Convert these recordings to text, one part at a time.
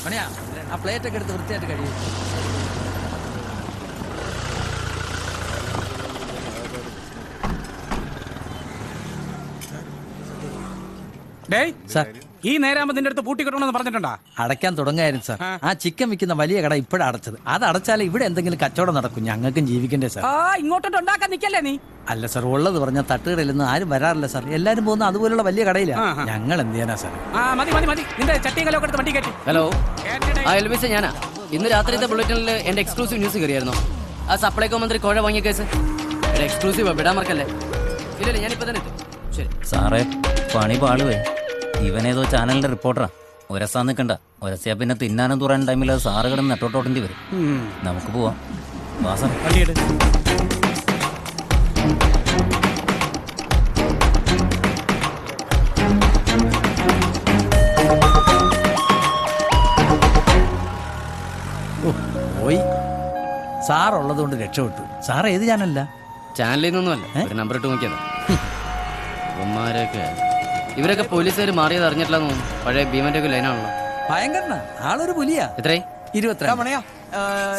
മണിയാ ആ പ്ലേറ്റ് ഒക്കെ എടുത്ത് വൃത്തിയായിട്ട് കഴിയും. സാർ ഈ നേരാകുമ്പോ നിന്റെ അടുത്ത് പൂട്ടിക്കിട്ടണമെന്ന് പറഞ്ഞിട്ടുണ്ടാ? അടയ്ക്കാൻ തുടങ്ങായിരുന്നു സാർ. ആ ചിക്കൻ വിൽക്കുന്ന വലിയ കട ഇപ്പോഴാണ് അടച്ചത്. അത് അടച്ചാലേ ഇവിടെ എന്തെങ്കിലും കച്ചവടം നടക്കും. ഞങ്ങൾക്കും ജീവിക്കണ്ടേ സാർ. ഇങ്ങോട്ടോട്ട് ഉണ്ടാക്കാൻ നിക്കല്ലേ നീ? അല്ല സാർ, ഉള്ളത് പറഞ്ഞാൽ തട്ടുകടയിലൊന്നും ആരും വരാറില്ല സാർ. എല്ലാരും പോകുന്ന അതുപോലുള്ള വലിയ കടയിലാണ്. ഞങ്ങൾ എന്ത് ചെയ്യാനാ സാർ? മതി മതി മതി, നിന്റെ ചട്ടിയും കലൊക്കെ എടുത്ത് വണ്ടി കയറ്റി. ഹലോ, എൽവിസ് ഞാനാ. ഇന്ന് രാത്രിത്തെ ബുള്ളറ്റിനിൽ എന്റെ എക്സ്ക്ലൂസീവ് ന്യൂസ് കയറിയായിരുന്നു. ആ സപ്ലൈകോ മന്ത്രി കോഴ വാങ്ങിയ കേസ്. എക്സ്ക്ലൂസീവ് വിടാൻ മറക്കല്ലേ? ഇല്ലല്ല, ഞാനിപ്പോ തന്നെ എത്തും. ശരി സാറേ, പണി പാളുവേ. ഇവനേതോ ചാനലിന്റെ റിപ്പോർട്ടറാ. ഒരസാ നിൽക്കണ്ട. ഒരസിയാ പിന്നെ തിന്നാനും തുറാൻ ടൈമിൽ അത് സാറ് കിടന്ന് നെട്ടോട്ടോട്ടേണ്ടി വരും. നമുക്ക് പോവാം. വാസം പോയി. സാർ ഉള്ളത് കൊണ്ട് രക്ഷപ്പെട്ടു. സാർ ഏത് ചാനലല്ല? ചാനലിൽ നിന്നൊന്നുമല്ല, ഒരു നമ്പർ ഇട്ട് നോക്കിയതാ. ഇവരൊക്കെ പോലീസുകാർ മാറിയത് അറിഞ്ഞിട്ടില്ലെന്ന് തോന്നുന്നു. പഴയ ഭീമന്റെ ഒക്കെ ലൈനാണല്ലോ. ഭയങ്കരനാ ആളൊരു പുലിയാ. എത്രേ? 22.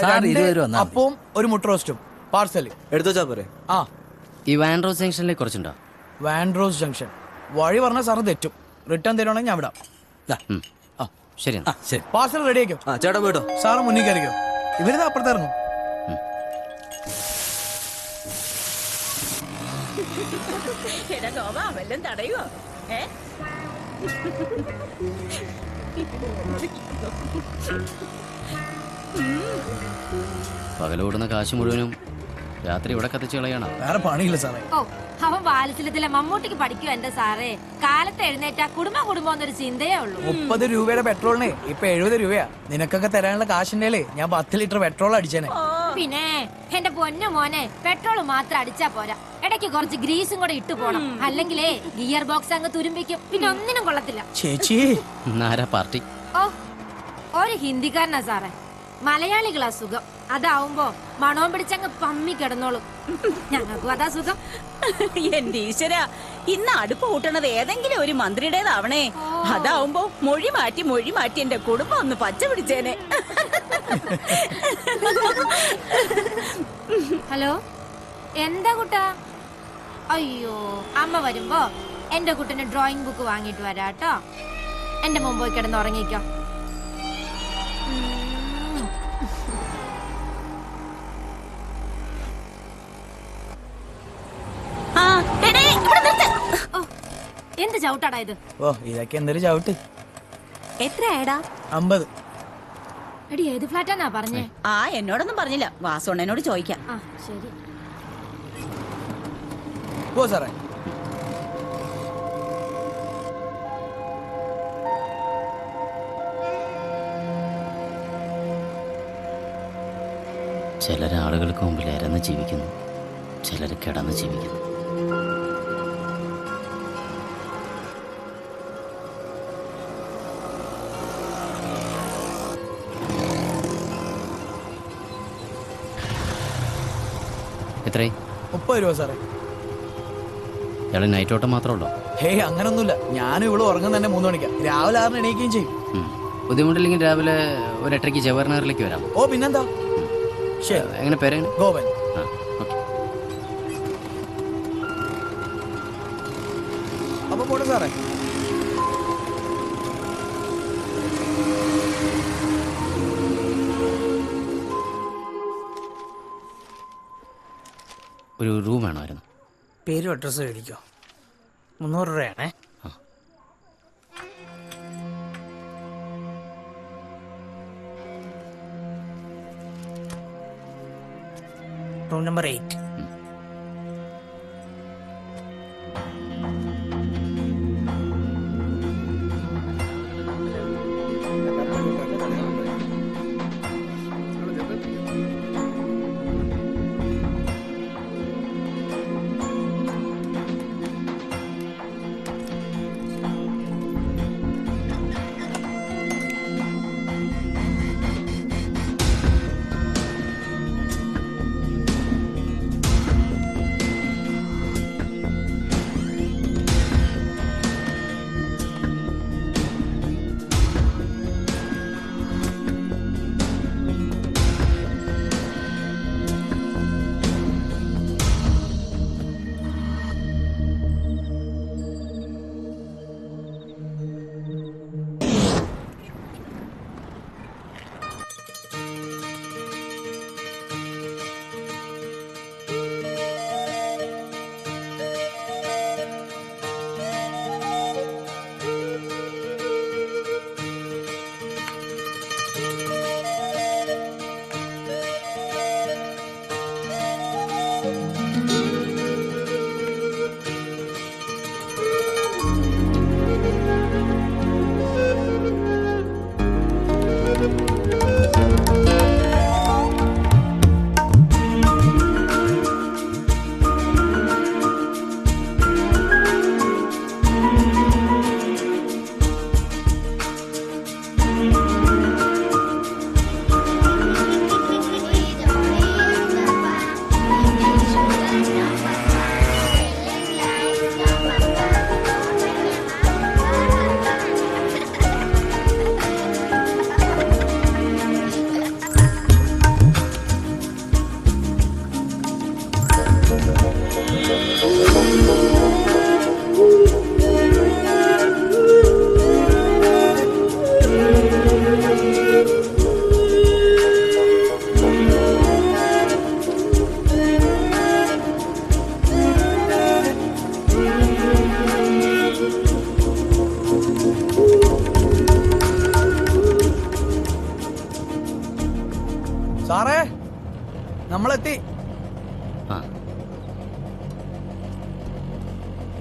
സാർ 20 രൂപ. അപ്പവും ഒരു മുട്ട റോസ്റ്റും പാർസൽ എടുത്തു പോരെ. ആ, ഈ വാൻഡ്രോസ് ജംഗ്ഷനിലേക്ക് കുറച്ചുണ്ടോ? വാൻഡ്രോസ് ജംഗ്ഷൻ വഴി പറഞ്ഞാൽ സാറ് തെറ്റും. റിട്ടേൺ തരുവാണെങ്കിൽ ഞാൻ വിടാം. ശരി, പാർസൽ റെഡി ആയിക്കോ. ചേട്ടാ പോയിട്ടോ. സാറ് മുന്നിൽ കയറിക്കോ. ഇവരിത് അപ്പുറത്തായിരുന്നു. തടയുവോ? പകലോടുന്ന കാശ് മുഴുവനും രാത്രി ഇവിടെ കത്തിച്ച് കളയണം. വേറെ പണിയില്ല സാറേ. ഓ, അവൻ ബാലത്തിലെ മമ്മൂട്ടിക്ക് പഠിക്കും എന്റെ സാറേ. കാലത്ത് എഴുന്നേറ്റ കുടുംബം എന്നൊരു ചിന്തയേ ഉള്ളൂ. 30 രൂപയുടെ പെട്രോളിന് ഇപ്പൊ 70 രൂപയാ. നിനക്കൊക്കെ തരാനുള്ള കാശിന്റെ ഞാൻ 10 ലിറ്റർ പെട്രോൾ അടിച്ചേനെ. പിന്നെ എന്റെ പൊന്നു മോനെ, പെട്രോൾ മാത്രം അടിച്ചാ പോരാ, ഇടയ്ക്ക് കുറച്ച് ഗ്രീസും കൂടെ ഇട്ടു പോണം. അല്ലെങ്കിലേ ഗിയർ ബോക്സ് അങ്ങ് തുരുമ്പിക്കും. പിന്നെ ഒന്നിനും കൊള്ളത്തില്ല. ചേച്ചി പാർട്ടി ഓ, ഒരു ഹിന്ദിക്കാരനാ സാറേ. മലയാളികളാ സുഖം. അതാവുമ്പോ മണവും പിടിച്ചങ്ങ് പമ്മി കിടന്നോളും. ഞങ്ങൾക്കും അതാ സുഖം. എന്റെ ഈശ്വര, ഇന്ന് അടുപ്പ് കൂട്ടണത് ഏതെങ്കിലും ഒരു മന്ത്രിയുടേതാവണേ. അതാവുമ്പോ മൊഴി മാറ്റി എന്റെ കുടുംബം ഒന്ന് പച്ച പിടിച്ചേനെ. ഹലോ, എന്താ കുട്ടാ? അയ്യോ, അമ്മ വരുമ്പോ എന്റെ കുട്ടന് ഡ്രോയിങ് ബുക്ക് വാങ്ങിട്ട് വരാട്ടോ. എന്റെ മുമ്പ് പോയി കിടന്ന് ഉറങ്ങിക്കോ. എന്ത് ചവിട്ടാടാ ഇത്? ഓ, ഇതൊക്കെ എന്തൊരു ചവിട്ട്. എത്രയാടാ? 50. എടി, ഏത് ഫ്ലാറ്റാന്നാ പറഞ്ഞേ? എന്നോടൊന്നും പറഞ്ഞില്ല, വാസോണ്ണനോട് ചോദിക്കാം. ആ, ശരി. പോ സാറേ. ചിലർ ആളുകൾക്ക് മുമ്പിൽ ഇരന്ന് ജീവിക്കുന്നു, ചിലർ കിടന്ന് ജീവിക്കുന്നു. എത്രേ? 30 രൂപ സാറേ. ഇയാള് നൈറ്റ് ഓട്ടം മാത്രമല്ലോ? ഹേയ്, അങ്ങനൊന്നുമില്ല. ഞാനും ഇവിടെ ഉറങ്ങുന്ന തന്നെ 3 മണിക്കാ. രാവിലെ 6 എണീക്കുകയും ചെയ്യും. ബുദ്ധിമുട്ടില്ലെങ്കിൽ രാവിലെ ഒരു 8:30 ജവഹർനഗറിലേക്ക് വരാം. ഓ, പിന്നെന്താ. ശരി. എങ്ങനെ പേര്? ഗോപൻ. അപ്പൊ പോട്ടെ സാറേ. ഒരു റൂം വേണമായിരുന്നു. പേരും അഡ്രസ്സും എഴുതിക്കോ. 300 രൂപയാണേ. Room number 8.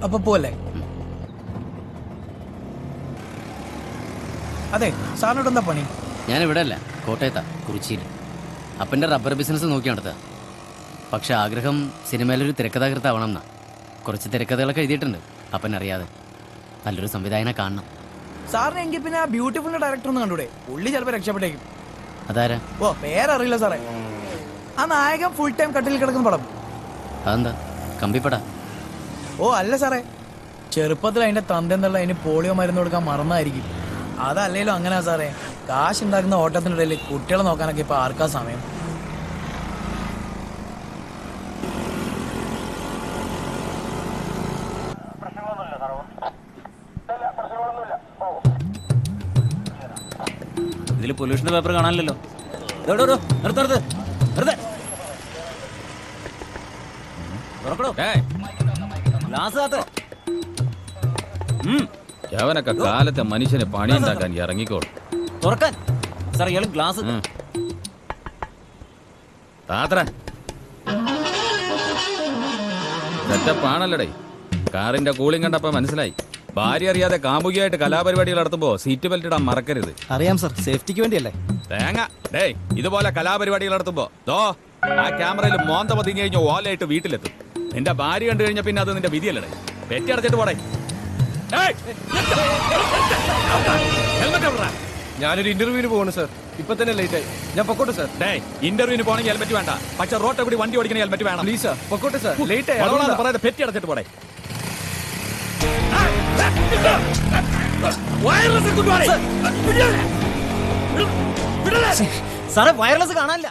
അപ്പൊ പോലെ അതെ സാറിനോട് എന്താ പണി? ഞാൻ ഇവിടെ അല്ല, കോട്ടയത്താ, കുറിച്ചിയിൽ. അപ്പൻ്റെ റബ്ബർ ബിസിനസ് നോക്കി നടത്തുക. പക്ഷെ ആഗ്രഹം സിനിമയിലൊരു തിരക്കഥാകൃത്താവണം എന്നാ. കുറച്ച് തിരക്കഥകളൊക്കെ എഴുതിയിട്ടുണ്ട് അപ്പൻ അറിയാതെ. നല്ലൊരു സംവിധായകനെ കാണണം. സാറിന് എങ്കിൽ പിന്നെ ആ ബ്യൂട്ടിഫുൾ ഡയറക്ടർ ഒന്ന് കണ്ടൂടെ? പുള്ളി ചിലപ്പോൾ രക്ഷപ്പെട്ടേക്കും. അതാരാ? ഓ പേരറിയില്ല സാറേ. ആ നായകൻ ഫുൾ ടൈം കട്ടിൽ കിടക്കുന്ന പടം. അതെന്താ, കമ്പിപ്പടാ? ഓ അല്ല സാറേ, ചെറുപ്പത്തിൽ അതിന്റെ തന്തെന്നുള്ള അതിന് പോളിയോ മരുന്ന് കൊടുക്കാൻ മറന്നായിരിക്കും. അതല്ലേലും അങ്ങനെയാ സാറേ. കാശ് ഉണ്ടാക്കുന്ന ഓട്ടത്തിനിടയിൽ കുട്ടികളെ നോക്കാനൊക്കെ ഇപ്പൊ ആർക്കാ സമയം? ഇതിൽ പൊല്യൂഷന്റെ പേപ്പർ കാണാനില്ലല്ലോ. യവനൊക്കെ കാലത്തെ മനുഷ്യനെ പണിയുണ്ടാക്കാൻ ഇറങ്ങിക്കോളും. തുറക്കാൻ സാർ, ഇയാൾ ഗ്ലാസ് സെറ്റപ്പാണല്ലടേ. കാറിന്റെ കൂളിംഗ് കണ്ടപ്പോ മനസ്സിലായി. ഭാര്യ അറിയാതെ കാമുകിയായിട്ട് കലാപരിപാടികൾ നടത്തുമ്പോ സീറ്റ് ബെൽറ്റ് ഇടാൻ മറക്കരുത്. അറിയാം സർ, സേഫ്റ്റിക്ക് വേണ്ടിയല്ലേ. തേങ്ങ ഡേയ്, ഇതുപോലെ കലാപരിപാടികൾ നടത്തുമ്പോ ആ ക്യാമറയിൽ മോന്ത പതിഞ്ഞു കഴിഞ്ഞ ഓലയിട്ട് വീട്ടിലെത്തും. നിന്റെ ഭാര്യ കണ്ടു കഴിഞ്ഞ പിന്നെ അത് നിന്റെ വിധിയല്ലേ. പെറ്റി അടച്ചിട്ട് പോടേ. ഞാനൊരു ഇന്റർവ്യൂവിന് പോകണം സാർ. ഇപ്പൊ തന്നെ ലേറ്റ് ആയി. ഞാൻ പൊക്കോട്ടെ സാർ. ഇന്റർവ്യൂവിന് പോകണമെങ്കിൽ ഹെൽമെറ്റ് വേണ്ട, പക്ഷെ റോഡ് കൂടി വണ്ടി ഓടിക്കണ ഹെൽമെറ്റ് വേണം. പ്ലീസ് സാർ, പൊക്കോട്ടെ സാർ. ലേറ്റ് ആയി. പറയാതെ പെറ്റി അടച്ചിട്ട് പോടേ. സാറേ, വയർലെസ് കാണാനില്ല.